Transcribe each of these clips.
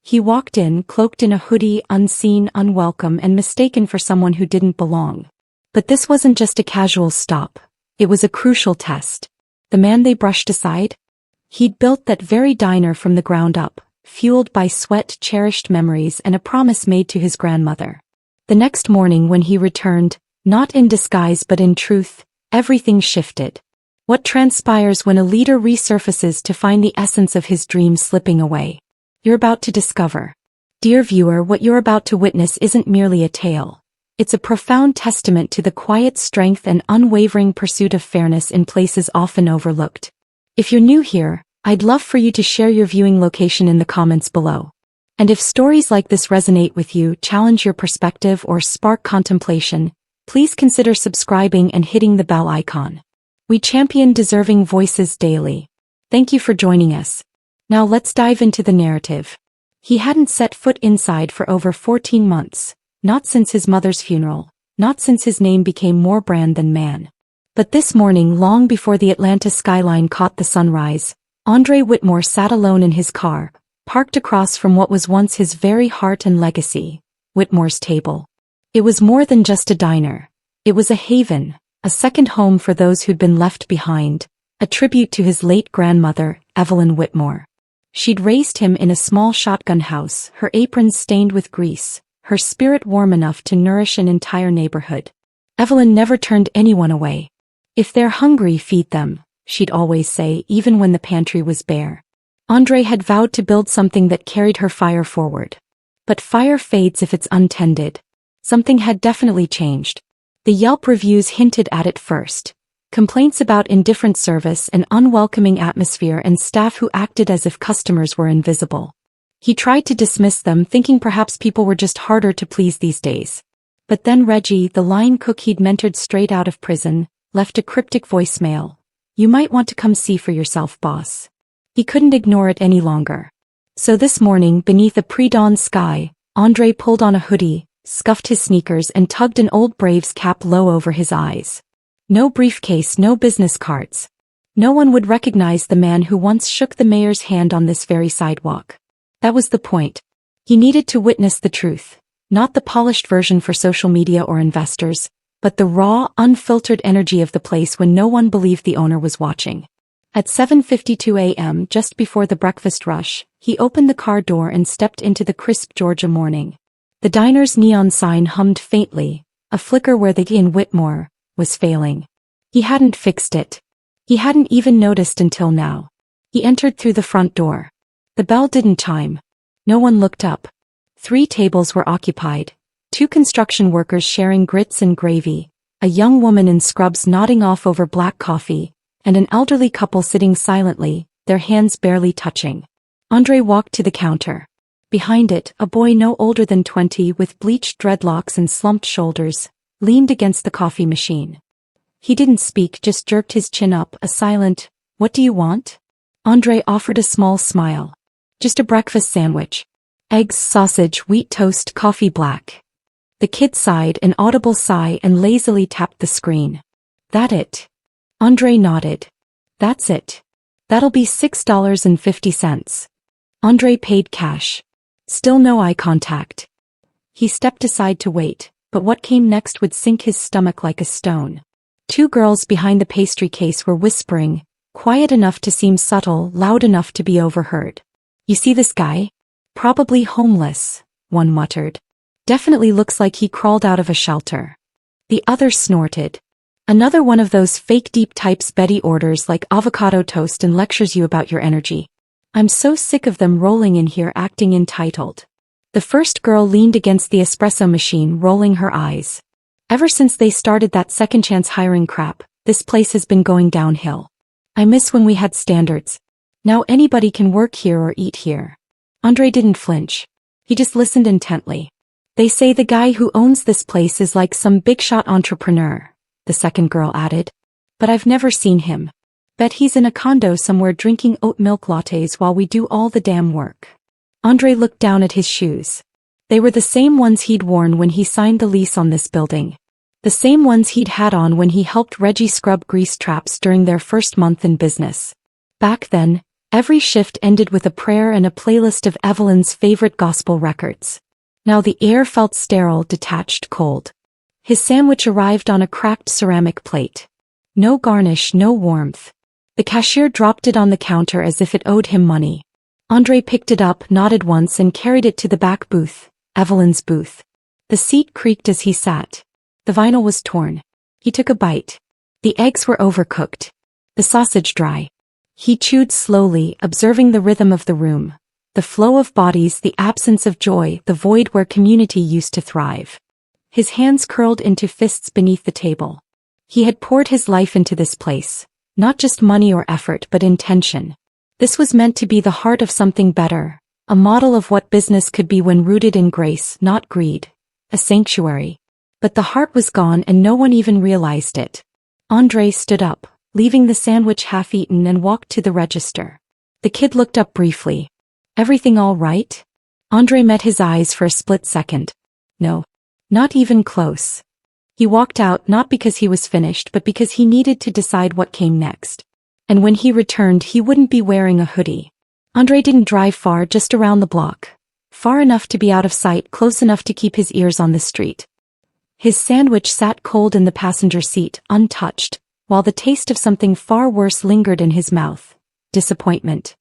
He walked in, cloaked in a hoodie, unseen, unwelcome, and mistaken for someone who didn't belong. But this wasn't just a casual stop. It was a crucial test. The man they brushed aside? He'd built that very diner from the ground up, fueled by sweat, cherished memories, and a promise made to his grandmother. The next morning when he returned, not in disguise but in truth, everything shifted. What transpires when a leader resurfaces to find the essence of his dream slipping away? You're about to discover. Dear viewer, what you're about to witness isn't merely a tale. It's a profound testament to the quiet strength and unwavering pursuit of fairness in places often overlooked. If you're new here, I'd love for you to share your viewing location in the comments below. And if stories like this resonate with you, challenge your perspective, or spark contemplation, please consider subscribing and hitting the bell icon. We champion deserving voices daily. Thank you for joining us. Now let's dive into the narrative. He hadn't set foot inside for over 14 months, not since his mother's funeral, not since his name became more brand than man. But this morning, long before the Atlanta skyline caught the sunrise, Andre Whitmore sat alone in his car, parked across from what was once his very heart and legacy, Whitmore's Table. It was more than just a diner. It was a haven, a second home for those who'd been left behind, a tribute to his late grandmother, Evelyn Whitmore. She'd raised him in a small shotgun house, her aprons stained with grease, her spirit warm enough to nourish an entire neighborhood. Evelyn never turned anyone away. If they're hungry, feed them, she'd always say, even when the pantry was bare. Andre had vowed to build something that carried her fire forward. But fire fades if it's untended. Something had definitely changed. The Yelp reviews hinted at it first. Complaints about indifferent service, an unwelcoming atmosphere, and staff who acted as if customers were invisible. He tried to dismiss them, thinking perhaps people were just harder to please these days. But then Reggie, the line cook he'd mentored straight out of prison, left a cryptic voicemail. "You might want to come see for yourself, boss." He couldn't ignore it any longer. So this morning, beneath a pre-dawn sky, Andre pulled on a hoodie, scuffed his sneakers, and tugged an old Braves cap low over his eyes. No briefcase, no business cards. No one would recognize the man who once shook the mayor's hand on this very sidewalk. That was the point. He needed to witness the truth, not the polished version for social media or investors, but the raw, unfiltered energy of the place when no one believed the owner was watching. At 7:52 a.m., just before the breakfast rush, he opened the car door and stepped into the crisp Georgia morning. The diner's neon sign hummed faintly, a flicker where the Inn Whitmore was failing. He hadn't fixed it. He hadn't even noticed until now. He entered through the front door. The bell didn't chime. No one looked up. 3 tables were occupied. 2 construction workers sharing grits and gravy, a young woman in scrubs nodding off over black coffee, and an elderly couple sitting silently, their hands barely touching. Andre walked to the counter. Behind it, a boy no older than 20 with bleached dreadlocks and slumped shoulders, leaned against the coffee machine. He didn't speak, just jerked his chin up, a silent, "What do you want?" Andre offered a small smile. "Just a breakfast sandwich. Eggs, sausage, wheat toast, coffee black." The kid sighed an audible sigh and lazily tapped the screen. "That it?" Andre nodded. "That's it. That'll be $6.50. Andre paid cash. Still no eye contact. He stepped aside to wait, but what came next would sink his stomach like a stone. 2 girls behind the pastry case were whispering, quiet enough to seem subtle, loud enough to be overheard. "You see this guy? Probably homeless," one muttered. "Definitely looks like he crawled out of a shelter." The other snorted. "Another one of those fake deep types Betty orders like avocado toast and lectures you about your energy. I'm so sick of them rolling in here acting entitled." The first girl leaned against the espresso machine, rolling her eyes. "Ever since they started that second chance hiring crap, this place has been going downhill. I miss when we had standards. Now anybody can work here or eat here." Andre didn't flinch. He just listened intently. "They say the guy who owns this place is like some big-shot entrepreneur," the second girl added. "But I've never seen him. Bet he's in a condo somewhere drinking oat milk lattes while we do all the damn work." Andre looked down at his shoes. They were the same ones he'd worn when he signed the lease on this building. The same ones he'd had on when he helped Reggie scrub grease traps during their first month in business. Back then, Every shift ended with a prayer and a playlist of Evelyn's favorite gospel records. Now the air felt sterile, detached, cold. His sandwich arrived on a cracked ceramic plate. No garnish, no warmth. The cashier dropped it on the counter as if it owed him money. Andre picked it up, nodded once and carried it to the back booth, Evelyn's booth. The seat creaked as he sat. The vinyl was torn. He took a bite. The eggs were overcooked. The sausage dry. He chewed slowly, observing the rhythm of the room. The flow of bodies, the absence of joy, the void where community used to thrive. His hands curled into fists beneath the table. He had poured his life into this place. Not just money or effort but intention. This was meant to be the heart of something better. A model of what business could be when rooted in grace, not greed. A sanctuary. But the heart was gone and no one even realized it. Andre stood up, leaving the sandwich half-eaten and walked to the register. The kid looked up briefly. Everything all right? Andre met his eyes for a split second. No. Not even close. He walked out not because he was finished but because he needed to decide what came next. And when he returned he wouldn't be wearing a hoodie. Andre didn't drive far, just around the block. Far enough to be out of sight, close enough to keep his ears on the street. His sandwich sat cold in the passenger seat, untouched, while the taste of something far worse lingered in his mouth. Disappointment.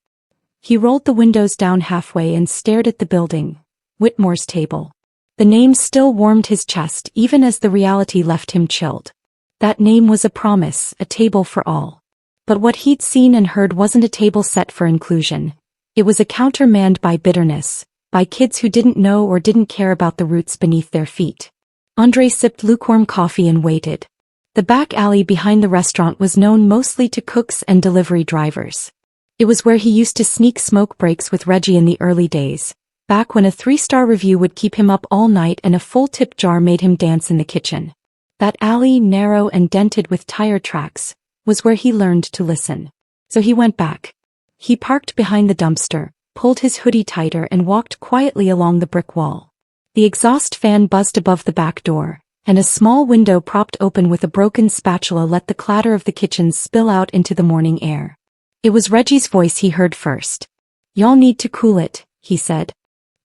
He rolled the windows down halfway and stared at the building. Whitmore's table. The name still warmed his chest even as the reality left him chilled. That name was a promise, a table for all. But what he'd seen and heard wasn't a table set for inclusion. It was a counter manned by bitterness, by kids who didn't know or didn't care about the roots beneath their feet. Andre sipped lukewarm coffee and waited. The back alley behind the restaurant was known mostly to cooks and delivery drivers. It was where he used to sneak smoke breaks with Reggie in the early days. Back when a 3-star review would keep him up all night and a full tip jar made him dance in the kitchen. That alley, narrow and dented with tire tracks, was where he learned to listen. So he went back. He parked behind the dumpster, pulled his hoodie tighter and walked quietly along the brick wall. The exhaust fan buzzed above the back door, and a small window propped open with a broken spatula let the clatter of the kitchen spill out into the morning air. It was Reggie's voice he heard first. "Y'all need to cool it," he said.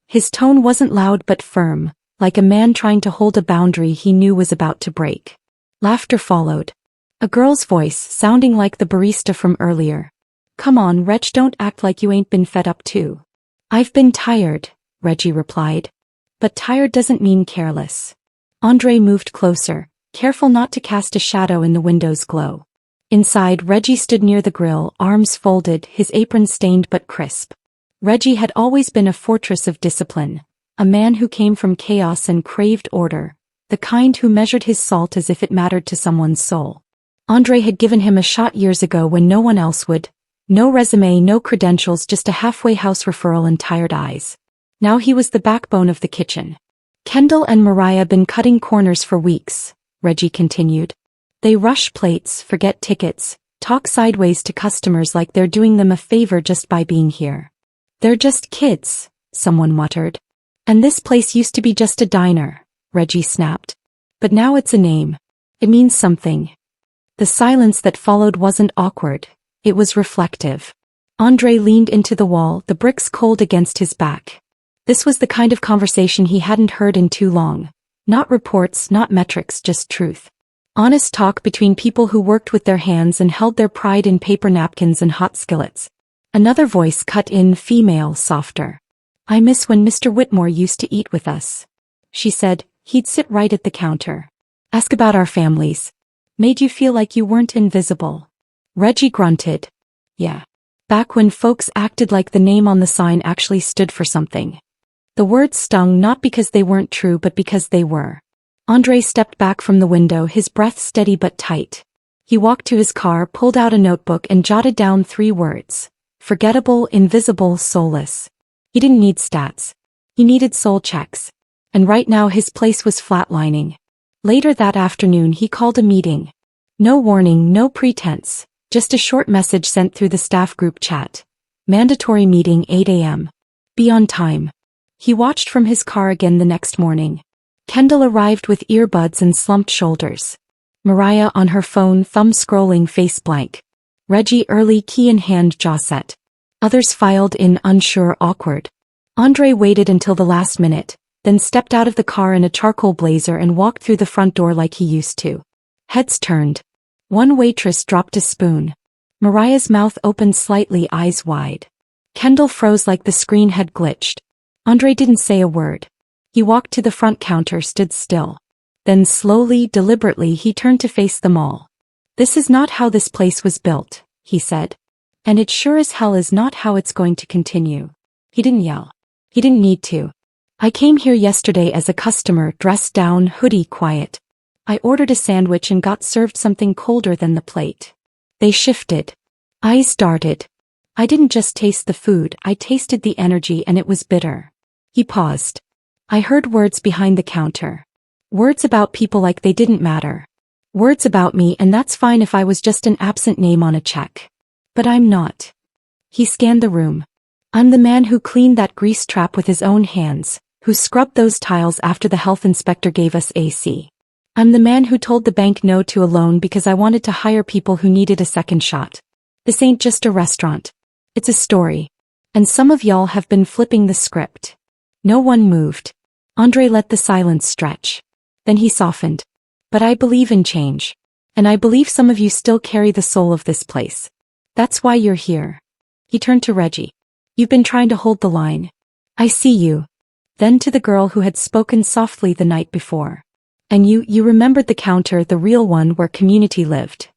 His tone wasn't loud but firm, like a man trying to hold a boundary he knew was about to break. Laughter followed. A girl's voice, sounding like the barista from earlier. "Come on, Reg, don't act like you ain't been fed up too." "I've been tired," Reggie replied. "But tired doesn't mean careless." Andre moved closer, careful not to cast a shadow in the window's glow. Inside, Reggie stood near the grill, arms folded, his apron stained but crisp. Reggie had always been a fortress of discipline, a man who came from chaos and craved order, the kind who measured his salt as if it mattered to someone's soul. Andre had given him a shot years ago when no one else would. No resume, no credentials, just a halfway house referral and tired eyes. Now he was the backbone of the kitchen. "Kendall and Mariah been cutting corners for weeks," Reggie continued. "They rush plates, forget tickets, talk sideways to customers like they're doing them a favor just by being here. They're just kids," someone muttered. "And this place used to be just a diner," Reggie snapped. "But now it's a name. It means something." The silence that followed wasn't awkward. It was reflective. Andre leaned into the wall, the bricks cold against his back. This was the kind of conversation he hadn't heard in too long. Not reports, not metrics, just truth. Honest talk between people who worked with their hands and held their pride in paper napkins and hot skillets. Another voice cut in, female, softer. "I miss when Mr. Whitmore used to eat with us," she said. "He'd sit right at the counter. Ask about our families. Made you feel like you weren't invisible." Reggie grunted. "Yeah. Back when folks acted like the name on the sign actually stood for something." The words stung not because they weren't true but because they were. Andre stepped back from the window, his breath steady but tight. He walked to his car, pulled out a notebook and jotted down 3 words. Forgettable, invisible, soulless. He didn't need stats. He needed soul checks. And right now his place was flatlining. Later that afternoon he called a meeting. No warning, no pretense, just a short message sent through the staff group chat. Mandatory meeting 8 a.m. Be on time. He watched from his car again the next morning. Kendall arrived with earbuds and slumped shoulders. Mariah on her phone, thumb scrolling, face blank. Reggie early, key in hand, jaw set. Others filed in, unsure, awkward. Andre waited until the last minute, then stepped out of the car in a charcoal blazer and walked through the front door like he used to. Heads turned. One waitress dropped a spoon. Mariah's mouth opened slightly, eyes wide. Kendall froze like the screen had glitched. Andre didn't say a word. He walked to the front counter, stood still. Then slowly, deliberately, he turned to face them all. "This is not how this place was built," he said. "And it sure as hell is not how it's going to continue." He didn't yell. He didn't need to. "I came here yesterday as a customer, dressed down, hoodie, quiet. I ordered a sandwich and got served something colder than the plate." They shifted. Eyes darted. "I didn't just taste the food, I tasted the energy, and it was bitter." He paused. "I heard words behind the counter. Words about people like they didn't matter. Words about me, and that's fine if I was just an absent name on a check. But I'm not." He scanned the room. "I'm the man who cleaned that grease trap with his own hands, who scrubbed those tiles after the health inspector gave us AC. I'm the man who told the bank no to a loan because I wanted to hire people who needed a second shot. This ain't just a restaurant. It's a story. And some of y'all have been flipping the script." No one moved. Andre let the silence stretch. Then he softened. "But I believe in change. And I believe some of you still carry the soul of this place. That's why you're here." He turned to Reggie. "You've been trying to hold the line. I see you." Then to the girl who had spoken softly the night before. "And you remembered the counter, the real one where community lived."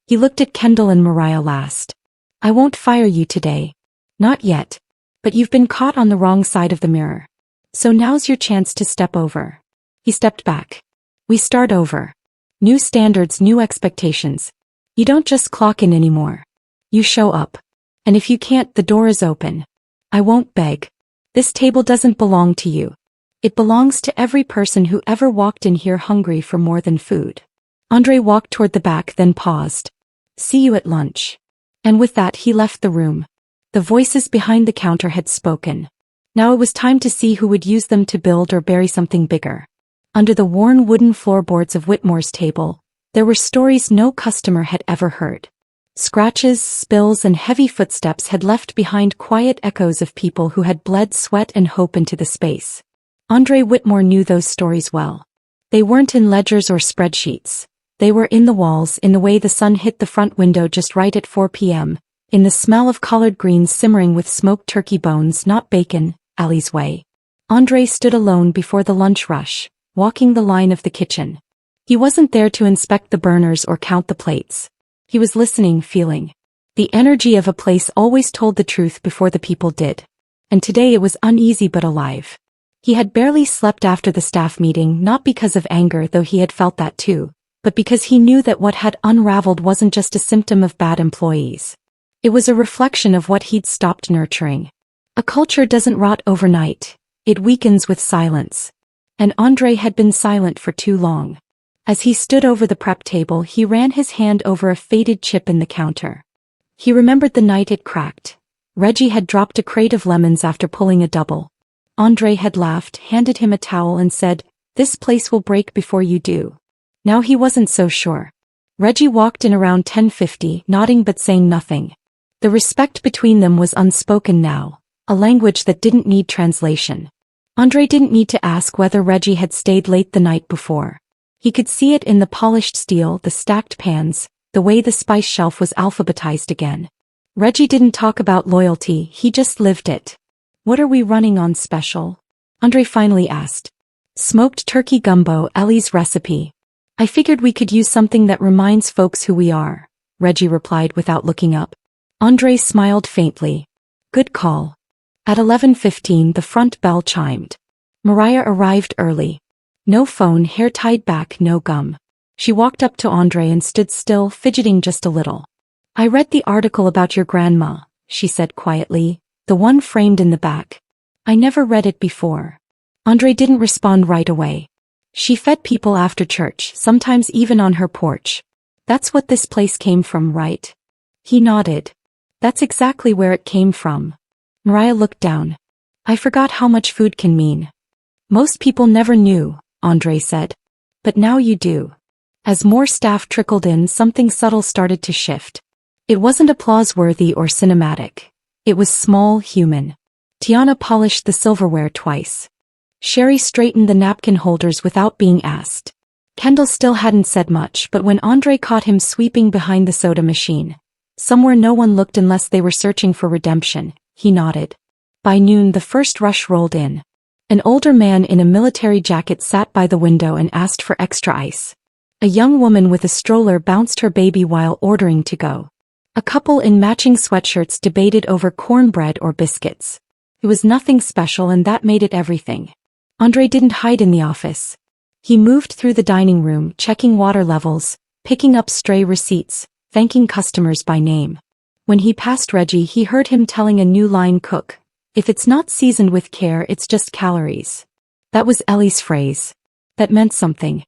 He looked at Kendall and Mariah last. "I won't fire you today. Not yet. But you've been caught on the wrong side of the mirror. So now's your chance to step over." He stepped back. "We start over. New standards, new expectations. You don't just clock in anymore. You show up. And if you can't, the door is open. I won't beg. This table doesn't belong to you. It belongs to every person who ever walked in here hungry for more than food." Andre walked toward the back, then paused. "See you at lunch." And with that he left the room. The voices behind the counter had spoken. Now it was time to see who would use them to build or bury something bigger. Under the worn wooden floorboards of Whitmore's table, there were stories no customer had ever heard. Scratches, spills, and heavy footsteps had left behind quiet echoes of people who had bled sweat and hope into the space. Andre Whitmore knew those stories well. They weren't in ledgers or spreadsheets. They were in the walls, in the way the sun hit the front window just right at 4 p.m., in the smell of collard greens simmering with smoked turkey bones, not bacon, Allie's way. Andre stood alone before the lunch rush, walking the line of the kitchen. He wasn't there to inspect the burners or count the plates. He was listening, feeling. The energy of a place always told the truth before the people did. And today it was uneasy but alive. He had barely slept after the staff meeting, not because of anger, though he had felt that too, but because he knew that what had unraveled wasn't just a symptom of bad employees. It was a reflection of what he'd stopped nurturing. A culture doesn't rot overnight. It weakens with silence. And Andre had been silent for too long. As he stood over the prep table, he ran his hand over a faded chip in the counter. He remembered the night it cracked. Reggie had dropped a crate of lemons after pulling a double. Andre had laughed, handed him a towel and said, "This place will break before you do." Now he wasn't so sure. Reggie walked in around 10:50, nodding but saying nothing. The respect between them was unspoken now, a language that didn't need translation. Andre didn't need to ask whether Reggie had stayed late the night before. He could see it in the polished steel, the stacked pans, the way the spice shelf was alphabetized again. Reggie didn't talk about loyalty, he just lived it. "What are we running on special?" Andre finally asked. "Smoked turkey gumbo, Ellie's recipe. I figured we could use something that reminds folks who we are," Reggie replied without looking up. Andre smiled faintly. "Good call." At 11:15 the front bell chimed. Mariah arrived early. No phone, hair tied back, no gum. She walked up to Andre and stood still, fidgeting just a little. "I read the article about your grandma," she said quietly, "the one framed in the back. I never read it before." Andre didn't respond right away. "She fed people after church, sometimes even on her porch. That's what this place came from, right?" He nodded. "That's exactly where it came from." Mariah looked down. "I forgot how much food can mean." "Most people never knew," Andre said. "But now you do." As more staff trickled in, something subtle started to shift. It wasn't applause-worthy or cinematic. It was small, human. Tiana polished the silverware twice. Sherry straightened the napkin holders without being asked. Kendall still hadn't said much, but when Andre caught him sweeping behind the soda machine, somewhere no one looked unless they were searching for redemption, he nodded. By noon the first rush rolled in. An older man in a military jacket sat by the window and asked for extra ice. A young woman with a stroller bounced her baby while ordering to go. A couple in matching sweatshirts debated over cornbread or biscuits. It was nothing special, and that made it everything. Andre didn't hide in the office. He moved through the dining room, checking water levels, picking up stray receipts, thanking customers by name. When he passed Reggie, he heard him telling a new line cook, "If it's not seasoned with care, it's just calories." That was Ellie's phrase. That meant something.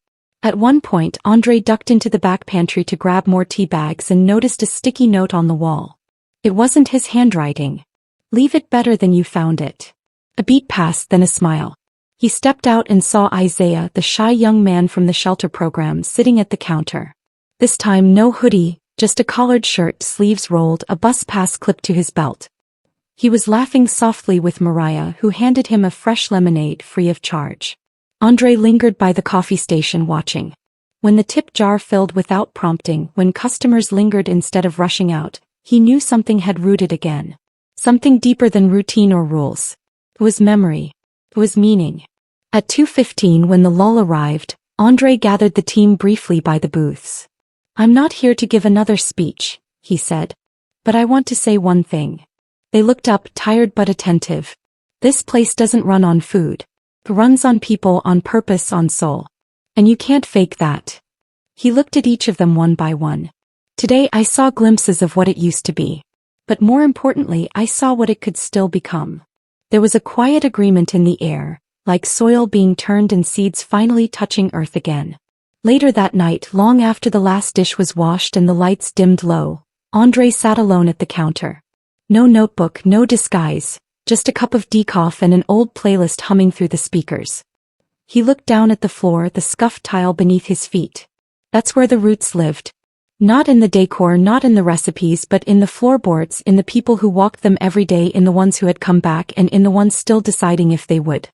At one point, Andre ducked into the back pantry to grab more tea bags and noticed a sticky note on the wall. It wasn't his handwriting. "Leave it better than you found it." A beat passed, then a smile. He stepped out and saw Isaiah, the shy young man from the shelter program, sitting at the counter. This time no hoodie, just a collared shirt, sleeves rolled, a bus pass clipped to his belt. He was laughing softly with Mariah, who handed him a fresh lemonade free of charge. Andre lingered by the coffee station watching. When the tip jar filled without prompting, when customers lingered instead of rushing out, he knew something had rooted again. Something deeper than routine or rules. It was memory. It was meaning. At 2:15, when the lull arrived, Andre gathered the team briefly by the booths. "I'm not here to give another speech," he said. "But I want to say one thing." They looked up, tired but attentive. "This place doesn't run on food. It runs on people, on purpose, on soul. And you can't fake that." He looked at each of them one by one. "Today I saw glimpses of what it used to be. But more importantly, I saw what it could still become." There was a quiet agreement in the air, like soil being turned and seeds finally touching earth again. Later that night, long after the last dish was washed and the lights dimmed low, Andre sat alone at the counter. No notebook, no disguise, just a cup of decaf and an old playlist humming through the speakers. He looked down at the floor, the scuffed tile beneath his feet. That's where the roots lived. Not in the decor, not in the recipes, but in the floorboards, in the people who walked them every day, in the ones who had come back, and in the ones still deciding if they would.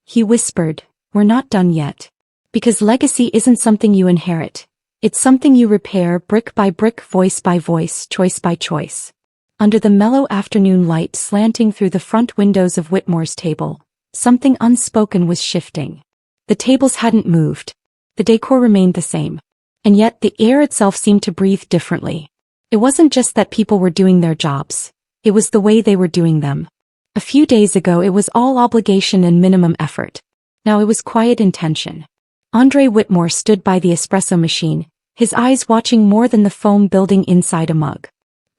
He whispered, "We're not done yet. Because legacy isn't something you inherit. It's something you repair, brick by brick, voice by voice, choice by choice." Under the mellow afternoon light slanting through the front windows of Whitmore's table, something unspoken was shifting. The tables hadn't moved. The decor remained the same. And yet the air itself seemed to breathe differently. It wasn't just that people were doing their jobs. It was the way they were doing them. A few days ago it was all obligation and minimum effort. Now it was quiet intention. Andre Whitmore stood by the espresso machine, his eyes watching more than the foam building inside a mug.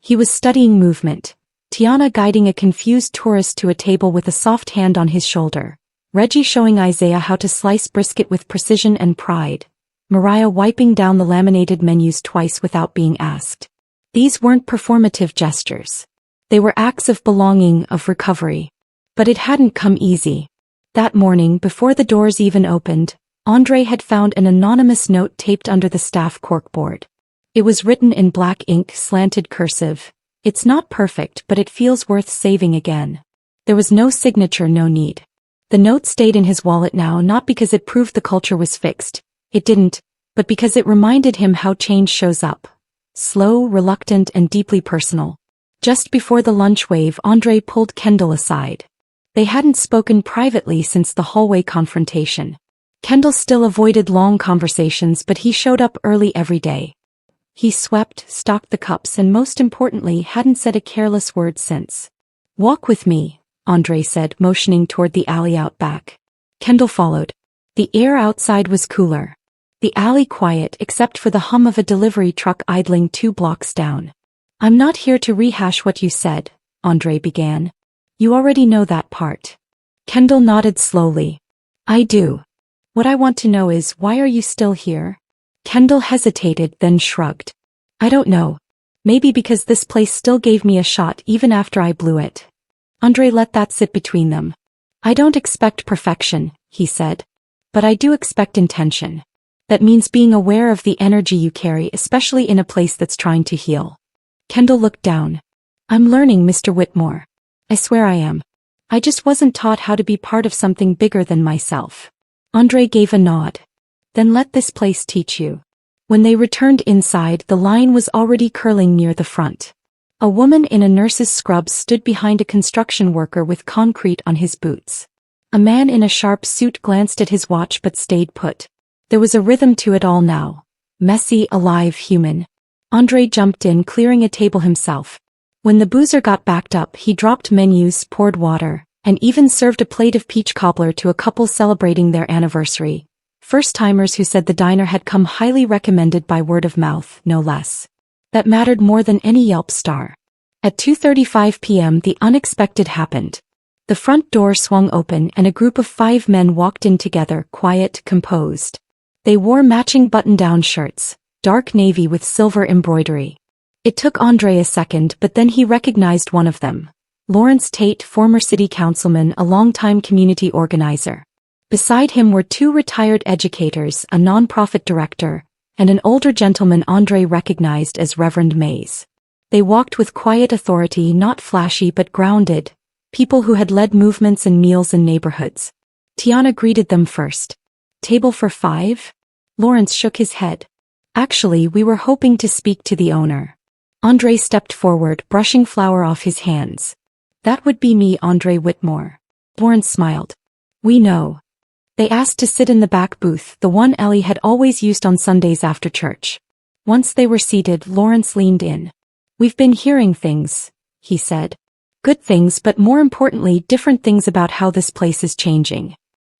He was studying movement. Tiana guiding a confused tourist to a table with a soft hand on his shoulder. Reggie showing Isaiah how to slice brisket with precision and pride. Mariah wiping down the laminated menus twice without being asked. These weren't performative gestures. They were acts of belonging, of recovery. But it hadn't come easy. That morning, before the doors even opened, Andre had found an anonymous note taped under the staff corkboard. It was written in black ink, slanted cursive. "It's not perfect, but it feels worth saving again." There was no signature, no need. The note stayed in his wallet now, not because it proved the culture was fixed. It didn't, but because it reminded him how change shows up. Slow, reluctant, and deeply personal. Just before the lunch wave, Andre pulled Kendall aside. They hadn't spoken privately since the hallway confrontation. Kendall still avoided long conversations, but he showed up early every day. He swept, stocked the cups, and most importantly, hadn't said a careless word since. "Walk with me," Andre said, motioning toward the alley out back. Kendall followed. The air outside was cooler. The alley quiet except for the hum of a delivery truck idling 2 blocks down. "I'm not here to rehash what you said," Andre began. "You already know that part." Kendall nodded slowly. "I do. What I want to know is, why are you still here?" Kendall hesitated, then shrugged. "I don't know. Maybe because this place still gave me a shot even after I blew it." Andre let that sit between them. "I don't expect perfection," he said. "But I do expect intention. That means being aware of the energy you carry, especially in a place that's trying to heal." Kendall looked down. "I'm learning, Mr. Whitmore. I swear I am. I just wasn't taught how to be part of something bigger than myself. Andre gave a nod. Then let this place teach you. When they returned inside, the line was already curling near the front. A woman in a nurse's scrubs stood behind a construction worker with concrete on his boots. A man in a sharp suit glanced at his watch but stayed put. There was a rhythm to it all now. Messy, alive, human. Andre jumped in, clearing a table himself. When the boozer got backed up, he dropped menus, poured water, and even served a plate of peach cobbler to a couple celebrating their anniversary. First-timers who said the diner had come highly recommended by word of mouth, no less. That mattered more than any Yelp star. At 2:35 p.m. the unexpected happened. The front door swung open and a group of 5 men walked in together, quiet, composed. They wore matching button-down shirts, dark navy with silver embroidery. It took Andre a second, but then he recognized one of them. Lawrence Tate, former city councilman, a longtime community organizer. Beside him were 2 retired educators, a nonprofit director, and an older gentleman Andre recognized as Reverend Mays. They walked with quiet authority, not flashy but grounded, people who had led movements and meals in neighborhoods. Tiana greeted them first. Table for 5? Lawrence shook his head. Actually, we were hoping to speak to the owner. Andre stepped forward, brushing flour off his hands. That would be me, Andre Whitmore. Lawrence smiled. We know. They asked to sit in the back booth, the one Ellie had always used on Sundays after church. Once they were seated, Lawrence leaned in. We've been hearing things, he said. Good things, but more importantly, different things about how this place is changing.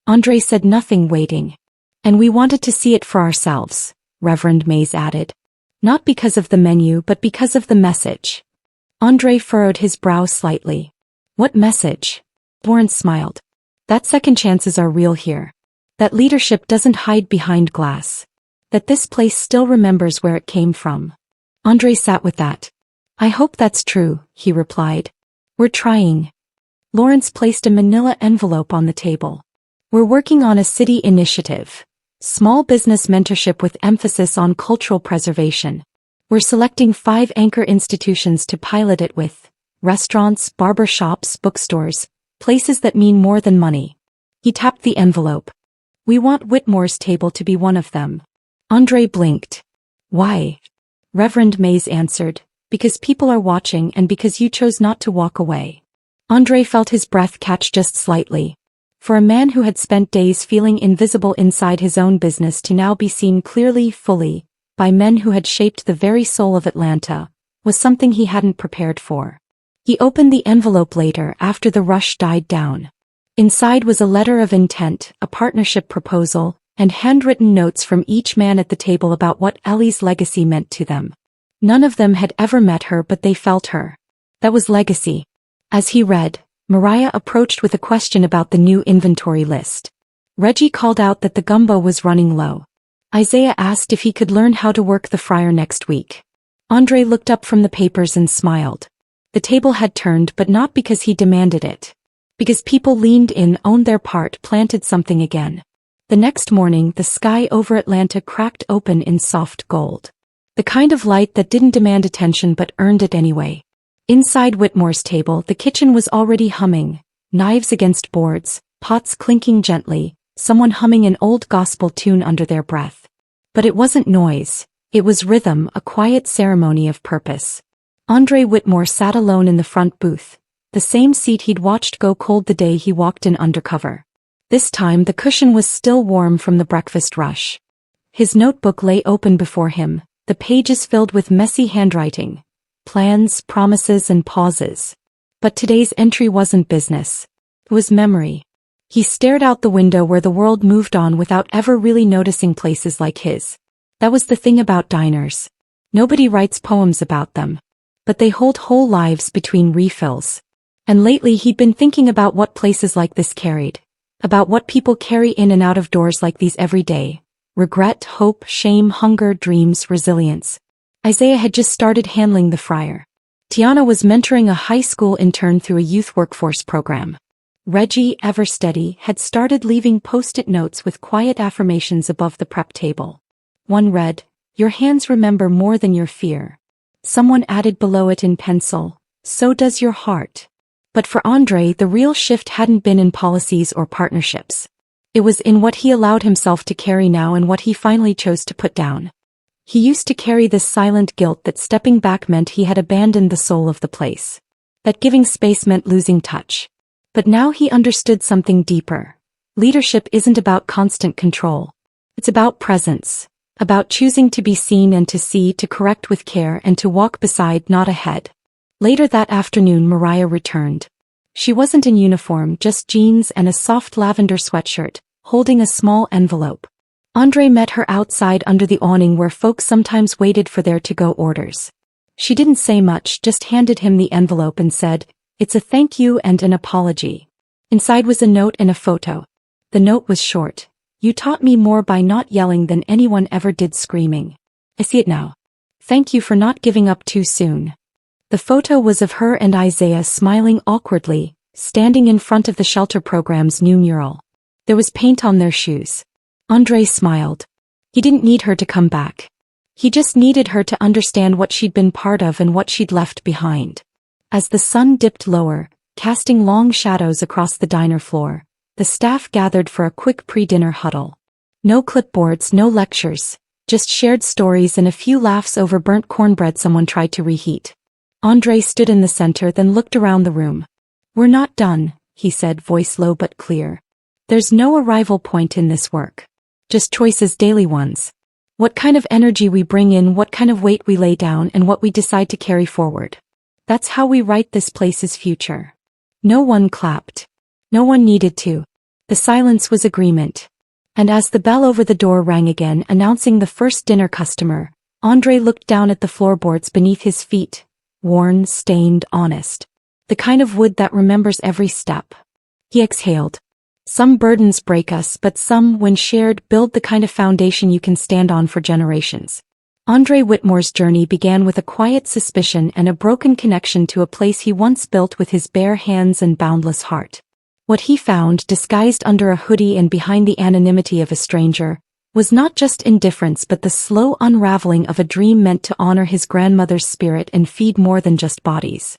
Andre said nothing, waiting. And we wanted to see it for ourselves, Reverend Mays added. Not because of the menu, but because of the message. Andre furrowed his brow slightly. What message? Lawrence smiled. That second chances are real here. That leadership doesn't hide behind glass. That this place still remembers where it came from. Andre sat with that. I hope that's true, he replied. We're trying. Lawrence placed a manila envelope on the table. We're working on a city initiative. Small business mentorship with emphasis on cultural preservation. We're selecting 5 anchor institutions to pilot it with. Restaurants, barber shops, bookstores, places that mean more than money. He tapped the envelope. We want Whitmore's table to be one of them. Andre blinked. Why? Reverend Mays answered, because people are watching and because you chose not to walk away. Andre felt his breath catch just slightly. For a man who had spent days feeling invisible inside his own business to now be seen clearly, fully, by men who had shaped the very soul of Atlanta, was something he hadn't prepared for. He opened the envelope later after the rush died down. Inside was a letter of intent, a partnership proposal, and handwritten notes from each man at the table about what Ellie's legacy meant to them. None of them had ever met her, but they felt her. That was legacy. As he read, Mariah approached with a question about the new inventory list. Reggie called out that the gumbo was running low. Isaiah asked if he could learn how to work the fryer next week. Andre looked up from the papers and smiled. The table had turned, but not because he demanded it. Because people leaned in, owned their part, planted something again. The next morning, the sky over Atlanta cracked open in soft gold. The kind of light that didn't demand attention but earned it anyway. Inside Whitmore's table, the kitchen was already humming, knives against boards, pots clinking gently, someone humming an old gospel tune under their breath. But it wasn't noise, it was rhythm, a quiet ceremony of purpose. Andre Whitmore sat alone in the front booth, the same seat he'd watched go cold the day he walked in Undercover. This time the cushion was still warm from the breakfast rush. His notebook lay open before him, the pages filled with messy handwriting. Plans, promises, and pauses. But today's entry wasn't business. It was memory. He stared out the window where the world moved on without ever really noticing places like his. That was the thing about diners. Nobody writes poems about them. But they hold whole lives between refills. And lately he'd been thinking about what places like this carried. About what people carry in and out of doors like these every day. Regret, hope, shame, hunger, dreams, resilience. Isaiah had just started handling the fryer. Tiana was mentoring a high school intern through a youth workforce program. Reggie, ever steady, had started leaving post-it notes with quiet affirmations above the prep table. One read, "Your hands remember more than your fear." Someone added below it in pencil, "So does your heart." But for Andre, the real shift hadn't been in policies or partnerships. It was in what he allowed himself to carry now and what he finally chose to put down. He used to carry this silent guilt that stepping back meant he had abandoned the soul of the place. That giving space meant losing touch. But now he understood something deeper. Leadership isn't about constant control. It's about presence. About choosing to be seen and to see, to correct with care and to walk beside, not ahead. Later that afternoon, Mariah returned. She wasn't in uniform, just jeans and a soft lavender sweatshirt, holding a small envelope. Andre met her outside under the awning where folks sometimes waited for their to-go orders. She didn't say much, just handed him the envelope and said, "It's a thank you and an apology." Inside was a note and a photo. The note was short. "You taught me more by not yelling than anyone ever did screaming. I see it now. Thank you for not giving up too soon." The photo was of her and Isaiah smiling awkwardly, standing in front of the shelter program's new mural. There was paint on their shoes. Andre smiled. He didn't need her to come back. He just needed her to understand what she'd been part of and what she'd left behind. As the sun dipped lower, casting long shadows across the diner floor, the staff gathered for a quick pre-dinner huddle. No clipboards, no lectures, just shared stories and a few laughs over burnt cornbread someone tried to reheat. Andre stood in the center, then looked around the room. "We're not done," he said, voice low but clear. "There's no arrival point in this work. Just choices, daily ones. What kind of energy we bring in, what kind of weight we lay down, and what we decide to carry forward. That's how we write this place's future." No one clapped. No one needed to. The silence was agreement. And as the bell over the door rang again, announcing the first dinner customer, Andre looked down at the floorboards beneath his feet, worn, stained, honest. The kind of wood that remembers every step. He exhaled. Some burdens break us, but some, when shared, build the kind of foundation you can stand on for generations. Andre Whitmore's journey began with a quiet suspicion and a broken connection to a place he once built with his bare hands and boundless heart. What he found, disguised under a hoodie and behind the anonymity of a stranger, was not just indifference but the slow unraveling of a dream meant to honor his grandmother's spirit and feed more than just bodies.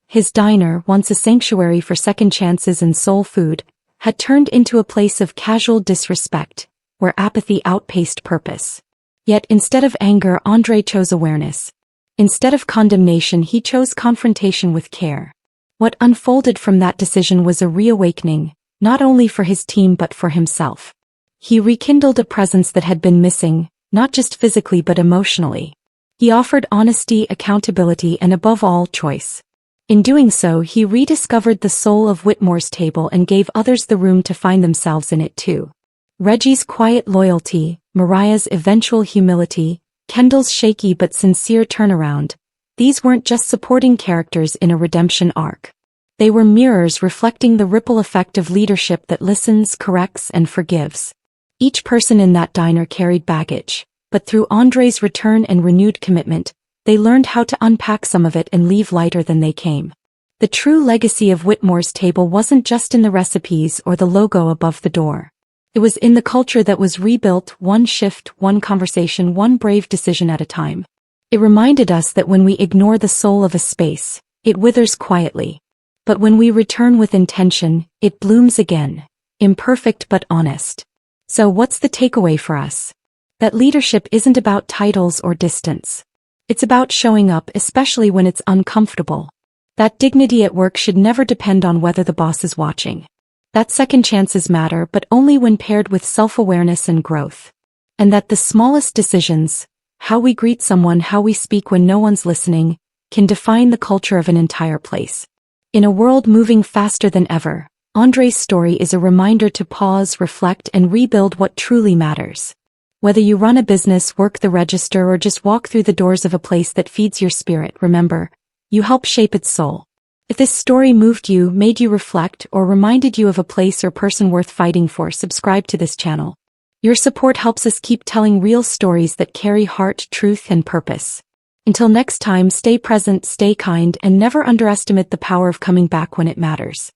His diner, once a sanctuary for second chances and soul food, had turned into a place of casual disrespect, where apathy outpaced purpose. Yet instead of anger, Andre chose awareness. Instead of condemnation, he chose confrontation with care. What unfolded from that decision was a reawakening, not only for his team but for himself. He rekindled a presence that had been missing, not just physically but emotionally. He offered honesty, accountability, and above all, choice. In doing so, he rediscovered the soul of Whitmore's table and gave others the room to find themselves in it too. Reggie's quiet loyalty, Mariah's eventual humility, Kendall's shaky but sincere turnaround, these weren't just supporting characters in a redemption arc. They were mirrors reflecting the ripple effect of leadership that listens, corrects, and forgives. Each person in that diner carried baggage, but through Andre's return and renewed commitment, they learned how to unpack some of it and leave lighter than they came. The true legacy of Whitmore's table wasn't just in the recipes or the logo above the door. It was in the culture that was rebuilt, one shift, one conversation, one brave decision at a time. It reminded us that when we ignore the soul of a space, it withers quietly. But when we return with intention, it blooms again, imperfect but honest. So what's the takeaway for us? That leadership isn't about titles or distance. It's about showing up, especially when it's uncomfortable. That dignity at work should never depend on whether the boss is watching. That second chances matter, but only when paired with self-awareness and growth. And that the smallest decisions, how we greet someone, how we speak when no one's listening, can define the culture of an entire place. In a world moving faster than ever, Andre's story is a reminder to pause, reflect, and rebuild what truly matters. Whether you run a business, work the register, or just walk through the doors of a place that feeds your spirit, remember, you help shape its soul. If this story moved you, made you reflect, or reminded you of a place or person worth fighting for, subscribe to this channel. Your support helps us keep telling real stories that carry heart, truth, and purpose. Until next time, stay present, stay kind, and never underestimate the power of coming back when it matters.